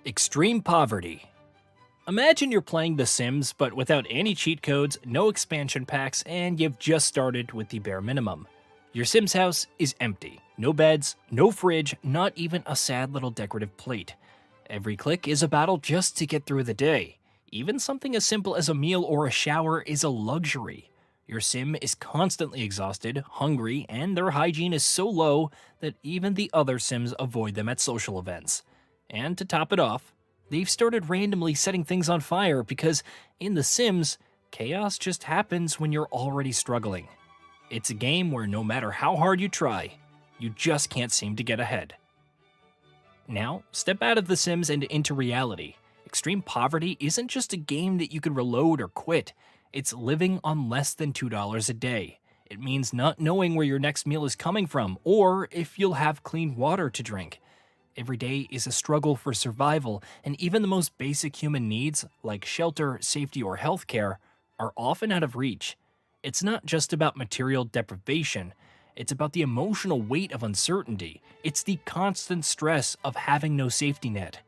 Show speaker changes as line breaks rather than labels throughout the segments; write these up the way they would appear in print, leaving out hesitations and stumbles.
Extreme poverty. Imagine you're playing The Sims, but without any cheat codes, no expansion packs, and you've just started with the bare minimum. Your Sims house is empty. No beds, no fridge, not even a sad little decorative plate. Every click is a battle just to get through the day. Even something as simple as a meal or a shower is a luxury. Your Sim is constantly exhausted, hungry, and their hygiene is so low that even the other Sims avoid them at social events. And to top it off, they've started randomly setting things on fire because, in The Sims, chaos just happens when you're already struggling. It's a game where no matter how hard you try, you just can't seem to get ahead. Now, step out of The Sims and into reality. Extreme poverty isn't just a game that you can reload or quit. It's living on less than $2 a day. It means not knowing where your next meal is coming from or if you'll have clean water to drink. Every day is a struggle for survival, and even the most basic human needs, like shelter, safety, or healthcare, are often out of reach. It's not just about material deprivation, it's about the emotional weight of uncertainty. It's the constant stress of having no safety net.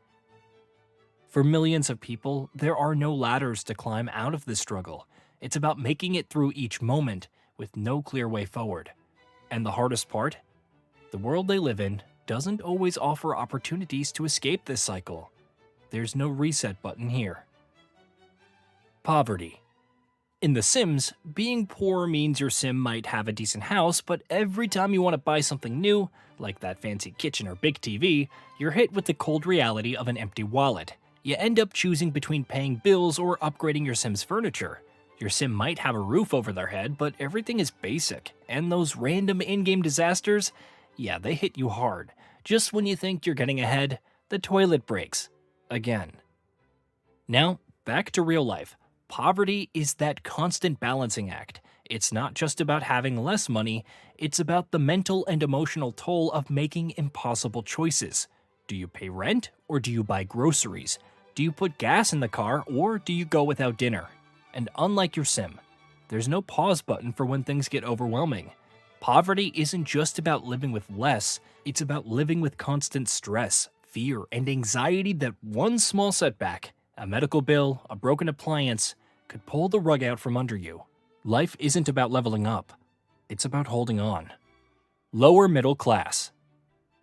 For millions of people, there are no ladders to climb out of this struggle. It's about making it through each moment with no clear way forward. And the hardest part? The world they live in doesn't always offer opportunities to escape this cycle. There's no reset button here. Poverty. In The Sims, being poor means your Sim might have a decent house, but every time you want to buy something new, like that fancy kitchen or big TV, you're hit with the cold reality of an empty wallet. You end up choosing between paying bills or upgrading your Sim's furniture. Your Sim might have a roof over their head, but everything is basic, and those random in-game disasters, yeah, they hit you hard. Just when you think you're getting ahead, the toilet breaks. Again. Now, back to real life. Poverty is that constant balancing act. It's not just about having less money, it's about the mental and emotional toll of making impossible choices. Do you pay rent, or do you buy groceries? Do you put gas in the car, or do you go without dinner? And unlike your Sim, there's no pause button for when things get overwhelming. Poverty isn't just about living with less, it's about living with constant stress, fear, and anxiety that one small setback, a medical bill, a broken appliance, could pull the rug out from under you. Life isn't about leveling up, it's about holding on. Lower middle class.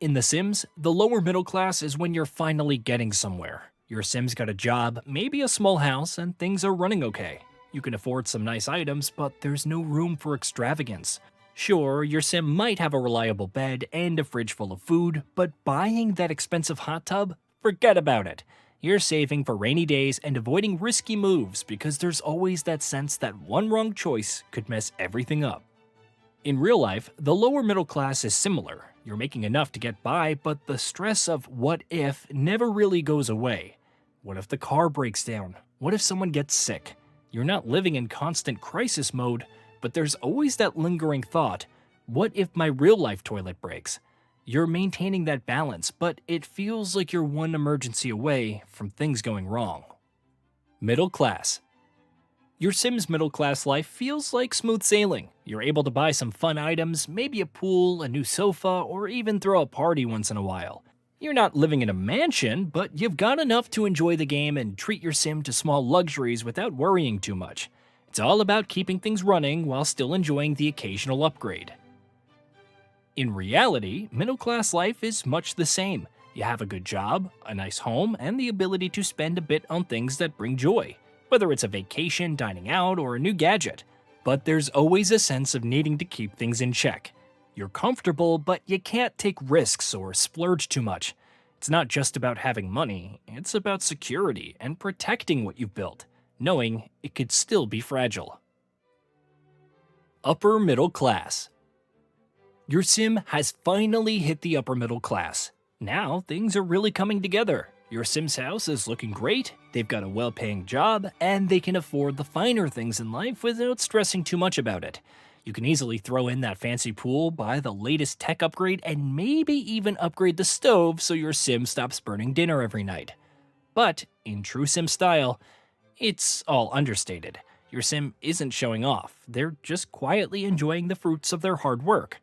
In The Sims, the lower middle class is when you're finally getting somewhere. Your Sim's got a job, maybe a small house, and things are running okay. You can afford some nice items, but there's no room for extravagance. Sure, your Sim might have a reliable bed and a fridge full of food, but buying that expensive hot tub? Forget about it. You're saving for rainy days and avoiding risky moves because there's always that sense that one wrong choice could mess everything up. In real life, the lower middle class is similar. You're making enough to get by, but the stress of what if never really goes away. What if the car breaks down? What if someone gets sick? You're not living in constant crisis mode, but there's always that lingering thought, what if my real life toilet breaks? You're maintaining that balance, but it feels like you're one emergency away from things going wrong. Middle class. Your Sim's middle class life feels like smooth sailing. You're able to buy some fun items, maybe a pool, a new sofa, or even throw a party once in a while. You're not living in a mansion, but you've got enough to enjoy the game and treat your Sim to small luxuries without worrying too much. It's all about keeping things running while still enjoying the occasional upgrade. In reality, middle-class life is much the same. You have a good job, a nice home, and the ability to spend a bit on things that bring joy, whether it's a vacation, dining out, or a new gadget. But there's always a sense of needing to keep things in check. You're comfortable, but you can't take risks or splurge too much. It's not just about having money, it's about security and protecting what you've built, knowing it could still be fragile. Upper middle class. Your Sim has finally hit the upper middle class. Now things are really coming together. Your Sim's house is looking great, they've got a well-paying job, and they can afford the finer things in life without stressing too much about it. You can easily throw in that fancy pool, buy the latest tech upgrade, and maybe even upgrade the stove so your Sim stops burning dinner every night. But, in true Sim style, it's all understated. Your Sim isn't showing off, they're just quietly enjoying the fruits of their hard work.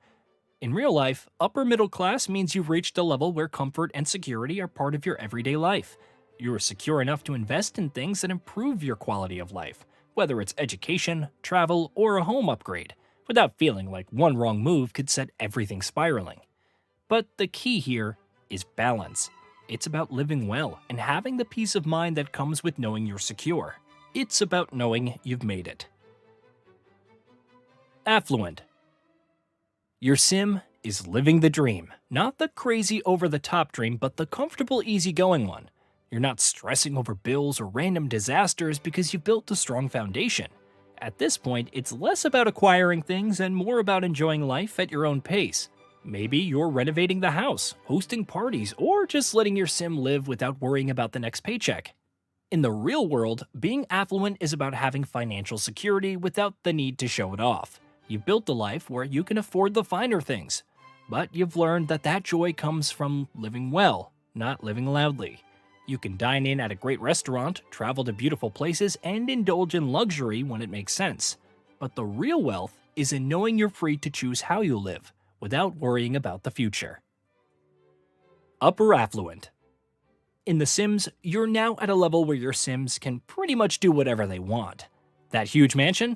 In real life, upper middle class means you've reached a level where comfort and security are part of your everyday life. You're secure enough to invest in things that improve your quality of life, whether it's education, travel, or a home upgrade, without feeling like one wrong move could set everything spiraling. But the key here is balance. It's about living well and having the peace of mind that comes with knowing you're secure. It's about knowing you've made it. Affluent. Your sim is living the dream. Not the crazy over-the-top dream, but the comfortable, easygoing one. You're not stressing over bills or random disasters because you've built a strong foundation. At this point, it's less about acquiring things and more about enjoying life at your own pace. Maybe you're renovating the house, hosting parties, or just letting your sim live without worrying about the next paycheck. In the real world, being affluent is about having financial security without the need to show it off. You've built a life where you can afford the finer things, but you've learned that joy comes from living well, not living loudly. You can dine in at a great restaurant, travel to beautiful places, and indulge in luxury when it makes sense. But the real wealth is in knowing you're free to choose how you live, without worrying about the future. Upper affluent. In The Sims, you're now at a level where your Sims can pretty much do whatever they want. That huge mansion?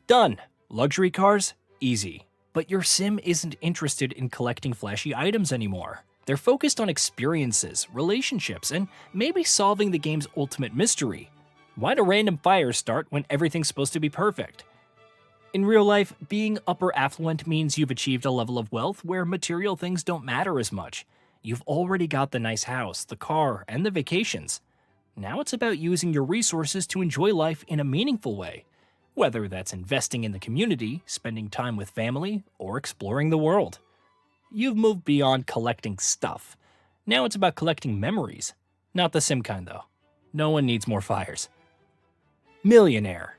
Done. Luxury cars? Easy. But your Sim isn't interested in collecting flashy items anymore. They're focused on experiences, relationships, and maybe solving the game's ultimate mystery. Why do random fires start when everything's supposed to be perfect? In real life, being upper affluent means you've achieved a level of wealth where material things don't matter as much. You've already got the nice house, the car, and the vacations. Now it's about using your resources to enjoy life in a meaningful way. Whether that's investing in the community, spending time with family, or exploring the world. You've moved beyond collecting stuff. Now it's about collecting memories. Not the Sim kind, though. No one needs more fires. Millionaire.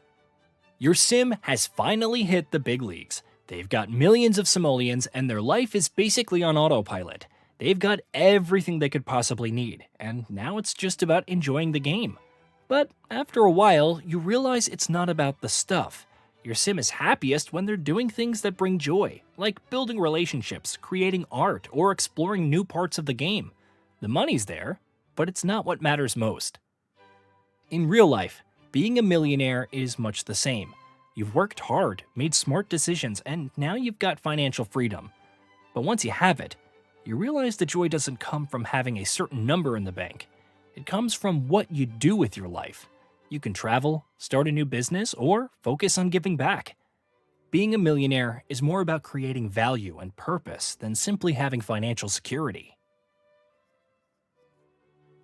Your Sim has finally hit the big leagues. They've got millions of simoleons, and their life is basically on autopilot. They've got everything they could possibly need, and now it's just about enjoying the game. But after a while, you realize it's not about the stuff. Your Sim is happiest when they're doing things that bring joy, like building relationships, creating art, or exploring new parts of the game. The money's there, but it's not what matters most. In real life, being a millionaire is much the same. You've worked hard, made smart decisions, and now you've got financial freedom. But once you have it, you realize the joy doesn't come from having a certain number in the bank. It comes from what you do with your life. You can travel, start a new business, or focus on giving back. Being a millionaire is more about creating value and purpose than simply having financial security.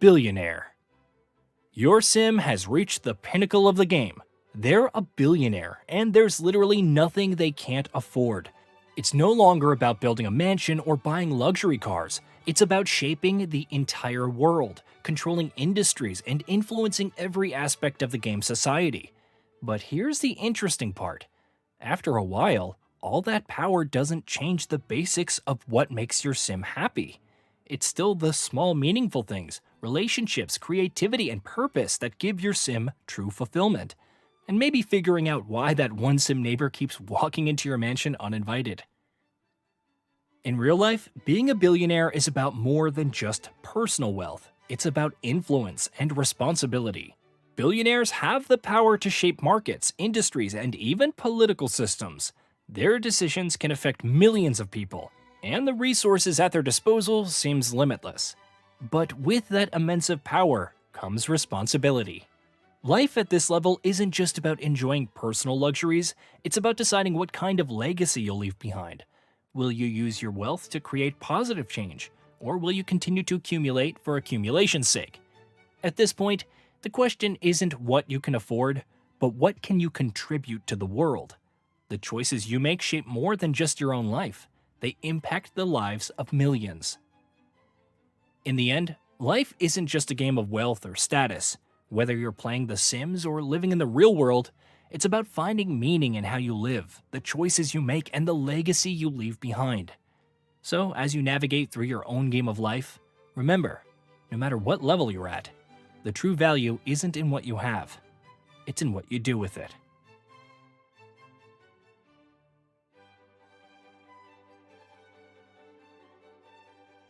Billionaire. Your Sim has reached the pinnacle of the game. They're a billionaire, and there's literally nothing they can't afford. It's no longer about building a mansion or buying luxury cars. It's about shaping the entire world, controlling industries, and influencing every aspect of the game's society. But here's the interesting part. After a while, all that power doesn't change the basics of what makes your Sim happy. It's still the small, meaningful things, relationships, creativity, and purpose that give your Sim true fulfillment. And maybe figuring out why that one Sim neighbor keeps walking into your mansion uninvited. In real life, being a billionaire is about more than just personal wealth. It's about influence and responsibility. Billionaires have the power to shape markets, industries, and even political systems. Their decisions can affect millions of people, and the resources at their disposal seems limitless. But with that immense power comes responsibility. Life at this level isn't just about enjoying personal luxuries, it's about deciding what kind of legacy you'll leave behind. Will you use your wealth to create positive change, or will you continue to accumulate for accumulation's sake? At this point, the question isn't what you can afford, but what can you contribute to the world? The choices you make shape more than just your own life. They impact the lives of millions. In the end, life isn't just a game of wealth or status. Whether you're playing The Sims or living in the real world, it's about finding meaning in how you live, the choices you make, and the legacy you leave behind. So, as you navigate through your own game of life, remember, no matter what level you're at, the true value isn't in what you have, it's in what you do with it.